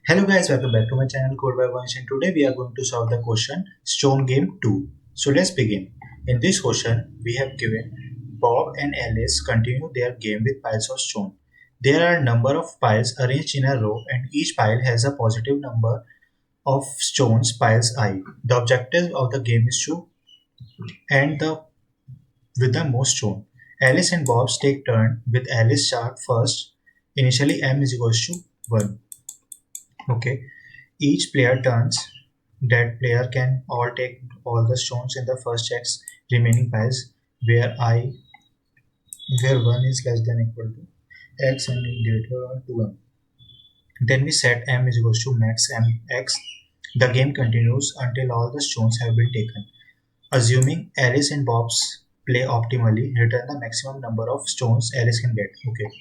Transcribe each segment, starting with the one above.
Hello guys, welcome back to my channel Code by Vansh, and today we are going to solve the question Stone Game 2. So let's begin. In this question, we have given Bob and Alice continue their game with piles of stone. There are a number of piles arranged in a row and each pile has a positive number of stones piles I. The objective of the game is to end with the most stone. Alice and Bob take turn with Alice start first. Initially m is equals to 1. Okay. Each player turns. That player can all take all the stones in the first X remaining piles where I where 1 is less than equal to X and greater to M. Then we set M is equals to max M X. The game continues until all the stones have been taken. Assuming Alice and Bob's play optimally, return the maximum number of stones Alice can get. Okay.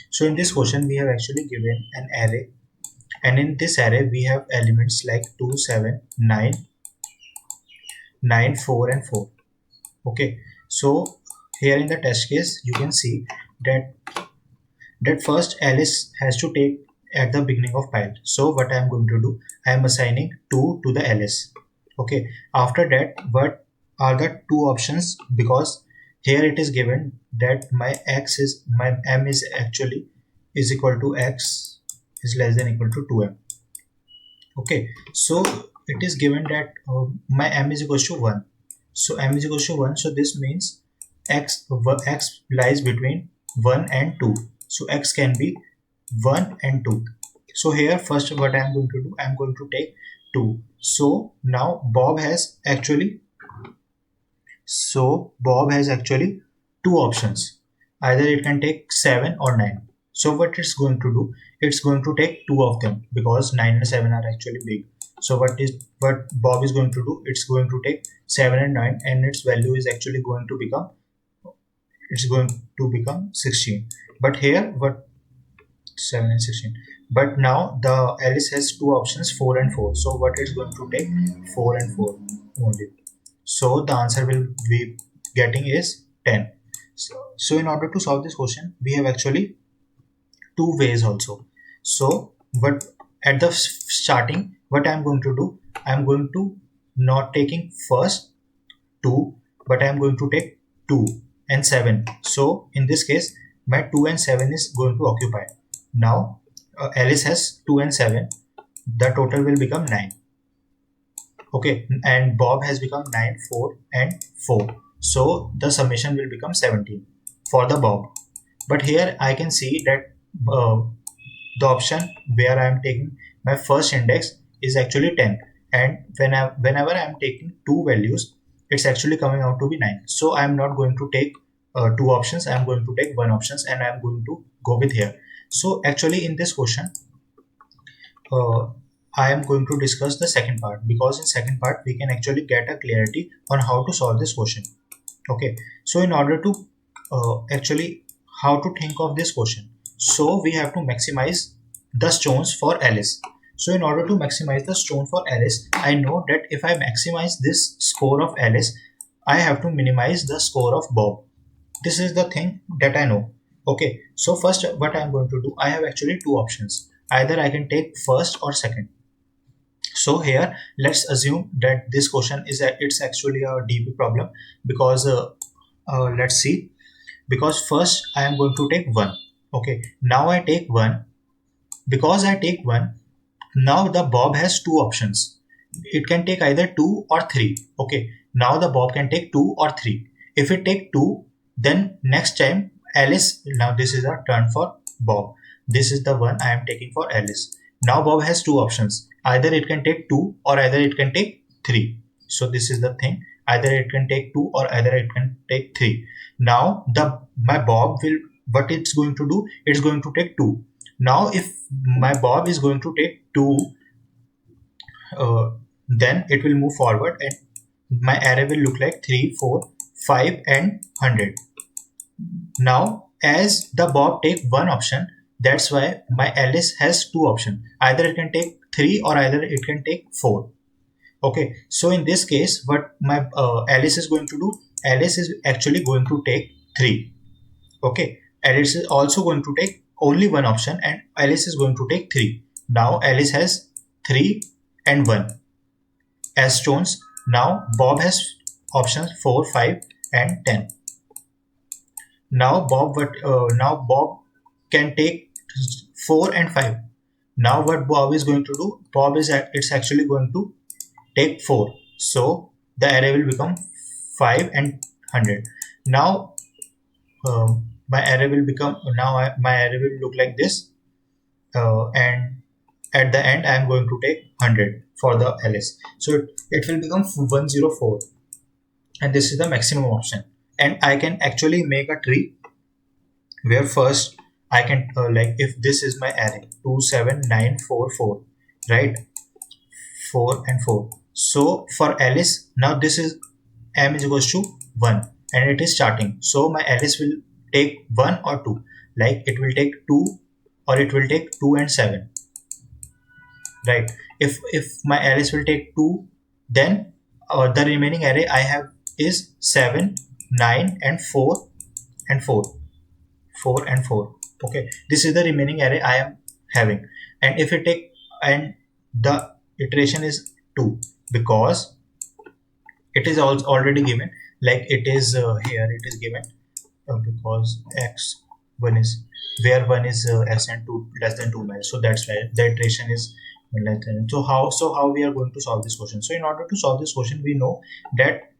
So in this question we have actually given an array, and in this array we have elements like 2, 7, 9, 9, 4 and 4. Okay, so here in the test case you can see that first Alice has to take at the beginning of pile. So what I am going to do, I am assigning 2 to the Alice. Okay, after that what are the two options, because here it is given that my m is actually is equal to x is less than equal to 2m. Okay, so it is given that my m is equal to 1. So m is equal to 1, so this means x lies between 1 and 2. So x can be 1 and 2. So here first what I am going to do, I am going to take 2. So now Bob has actually two options. Either it can take 7 or 9. So what it's going to do, it's going to take two of them because 9 and 7 are actually big. So what Bob is going to do, it's going to take 7 and 9 and its value is actually going to become 16. But here what 7 and 16. But now the Alice has two options, 4 and 4. So what it's going to take, 4 and 4 only. So the answer will be getting is 10. So in order to solve this question, we have actually two ways also. So but at the starting what I am going to do, I am going to not taking first 2, but I am going to take 2 and 7. So in this case my 2 and 7 is going to occupy. Now Alice has 2 and 7, the total will become 9. Okay, and Bob has become 9, 4 and 4. So the summation will become 17 for the Bob. But here I can see that the option where I am taking my first index is actually 10, and whenever I am taking two values, it's actually coming out to be 9. So I am not going to take two options, I am going to take one options, and I am going to go with here. So actually in this question I am going to discuss the second part, because in second part we can actually get a clarity on how to solve this question. Okay, so in order to actually how to think of this question, so we have to maximize the stones for Alice. So in order to maximize the stone for Alice, I know that if I maximize this score of Alice, I have to minimize the score of Bob. This is the thing that I know. Okay, so first what I am going to do, I have actually two options. Either I can take first or second. So here let's assume that this question is it's actually a DB problem, because let's see, because first I am going to take 1. Okay, now I take 1. Because I take 1, now the Bob has two options. It can take either 2 or 3. Okay, now the Bob can take 2 or 3. If it take 2, then next time Alice, now this is a turn for Bob. This is the one I am taking for Alice. Now Bob has two options. Either it can take 2 or either it can take 3. So this is the thing. Either it can take 2 or either it can take 3. Now my Bob will, what it's going to do, it's going to take 2. Now if my Bob is going to take 2, then it will move forward and my array will look like 3, 4, 5 and 100. Now as the Bob take one option, that's why my Alice has two options. Either it can take 3 or either it can take 4. Okay, so in this case what my Alice is going to do, Alice is actually going to take 3. Okay, Alice is also going to take only one option and Alice is going to take 3. Now Alice has 3 and 1 as stones. Now Bob has options 4, 5 and 10. Now Bob can take 4 and 5. Now what Bob is going to do? It's actually going to take 4. So the array will become 5 and 100. Now my array will become my array will look like this, and at the end I am going to take 100 for the Alice. So it will become 104, and this is the maximum option. And I can actually make a tree where first I can like if this is my array 2 7 9 4 4, right? 4 and 4. So for Alice, now this is m is equals to 1 and it is starting. So my Alice will take 1 or 2. Like it will take 2 or it will take 2 and 7. Right. If my Alice will take 2, then the remaining array I have is 7, 9 and 4 and 4. 4 and 4. Okay. This is the remaining array I am having. And if it take and the iteration is 2 because it is already given, like it is here it is given because x 1 is where 1 is x and 2 less than 2 miles, so that's why the iteration is less than. So how we are going to solve this question? So in order to solve this question, we know that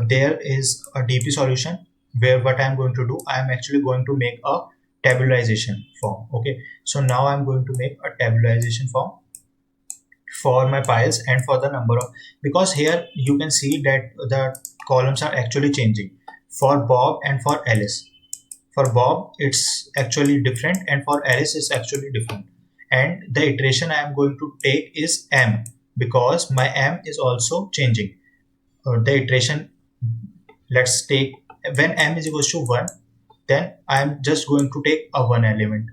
there is a DP solution where what I am going to do, I am actually going to make a tabularization form. Okay, so now I am going to make a tabularization form for my piles and for the number of, because here you can see that the columns are actually changing for Bob and for Alice. For Bob it's actually different and for Alice it's actually different, and the iteration I am going to take is m because my m is also changing. The iteration, let's take when m is equals to 1, then I am just going to take a 1 element.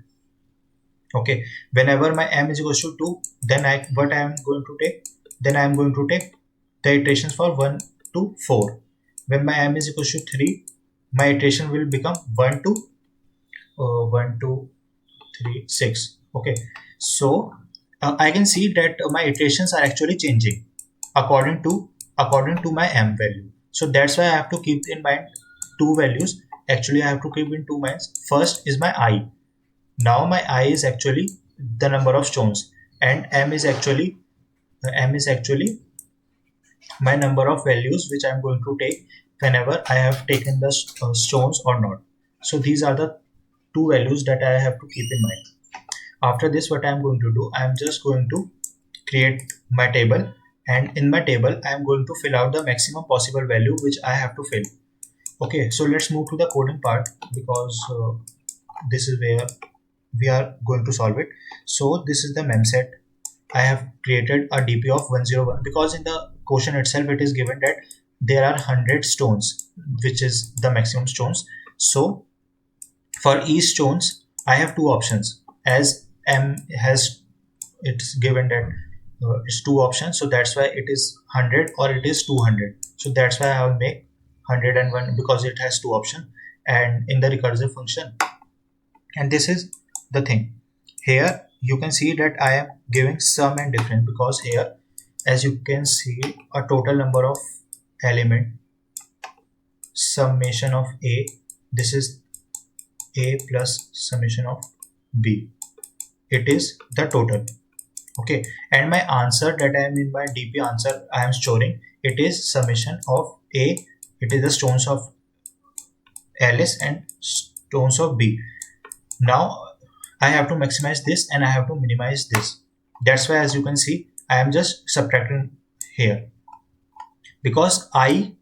Okay, whenever my m is equals to 2, then I am going to take, the iterations for 1 to 4. When my m is equals to 3, my iteration will become 1 to 3 6. Okay, so I can see that my iterations are actually changing according to my m value. So that's why I have to keep in mind two values. Actually I have to keep in two minds. First is my I. Now my I is actually the number of stones, and m is actually my number of values which I am going to take whenever I have taken the stones or not. So these are the two values that I have to keep in mind. After this, what I am going to do, I am just going to create my table, and in my table I am going to fill out the maximum possible value which I have to fill. Okay, so let's move to the coding part because this is where we are going to solve it. So this is the mem set. I have created a DP of 101 because in the question itself it is given that there are 100 stones, which is the maximum stones. So for each stones I have two options, as m has, it's given that it's two options, so that's why it is 100 or it is 200. So that's why I will make 101 because it has two options and in the recursive function. And this is the thing. Here you can see that I am giving sum and difference because here, as you can see, a total number of element summation of a, this is a plus summation of b, it is the total. Okay, and my answer that I am in my DP answer I am storing, it is summation of a, it is the stones of Alice and stones of b. Now I have to maximize this and I have to minimize this. That's why, as you can see, I am just subtracting here because I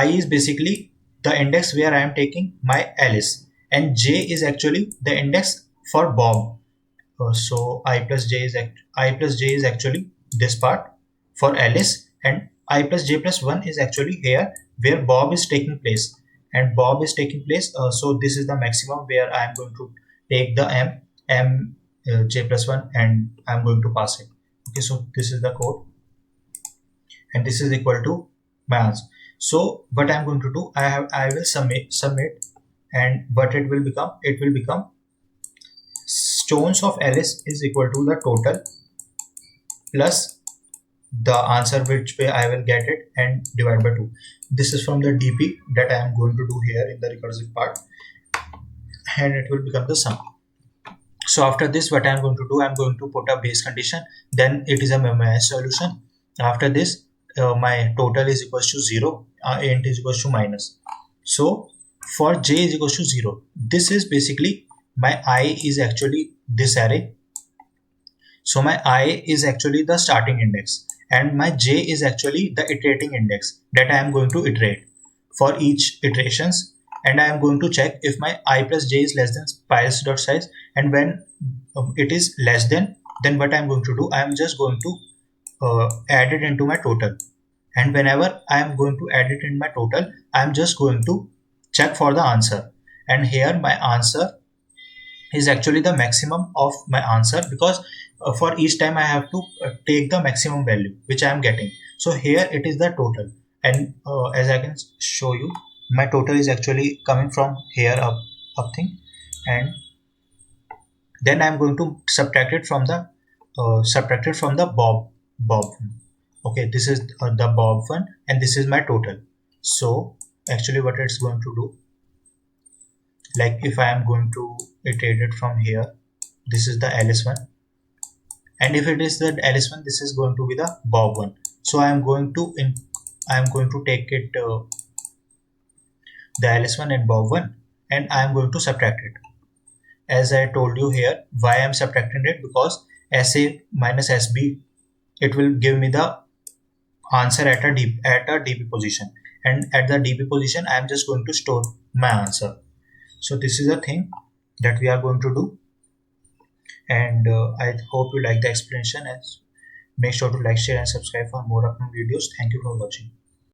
is basically the index where I am taking my Alice, and j is actually the index for Bob. So I plus j is actually this part for Alice, and I plus j plus 1 is actually here where Bob is taking place, and Bob is taking place. So this is the maximum where I am going to take the j plus 1 and I am going to pass it. Okay, so this is the code and this is equal to my answer. So what I am going to do, I will submit, and what it will become, stones of Alice is equal to the total plus the answer which way I will get it and divide by 2. This is from the DP that I am going to do here in the recursive part, and it will become the sum. So after this, what I'm going to do, I'm going to put a base condition, then it is a memorized solution. After this, my total is equals to 0, int is equals to minus. So for j is equals to 0, this is basically my I is actually this array. So my I is actually the starting index and my j is actually the iterating index that I am going to iterate for each iterations, and I am going to check if my I plus j is less than piles.size, and when it is less than, then what I am going to do, I am just going to add it into my total, and whenever I am going to add it in my total, I am just going to check for the answer, and here my answer is actually the maximum of my answer, because for each time I have to take the maximum value which I am getting. So here it is the total, and as I can show you, my total is actually coming from here up thing, and then I am going to subtract it from the bob one. Okay, this is the bob one, and this is my total. So actually what it's going to do, like if I am going to iterate it from here, this is the Alice one, and if it is the Alice one, this is going to be the bob one. So I am going to take it the Alice one and bob one, and I am going to subtract it. As I told you here, why I am subtracting it, because SA minus SB, it will give me the answer at a DP position, and at the DP position I am just going to store my answer. So this is a thing that we are going to do, and I hope you like the explanation, and make sure to like, share and subscribe for more upcoming videos. Thank you for watching.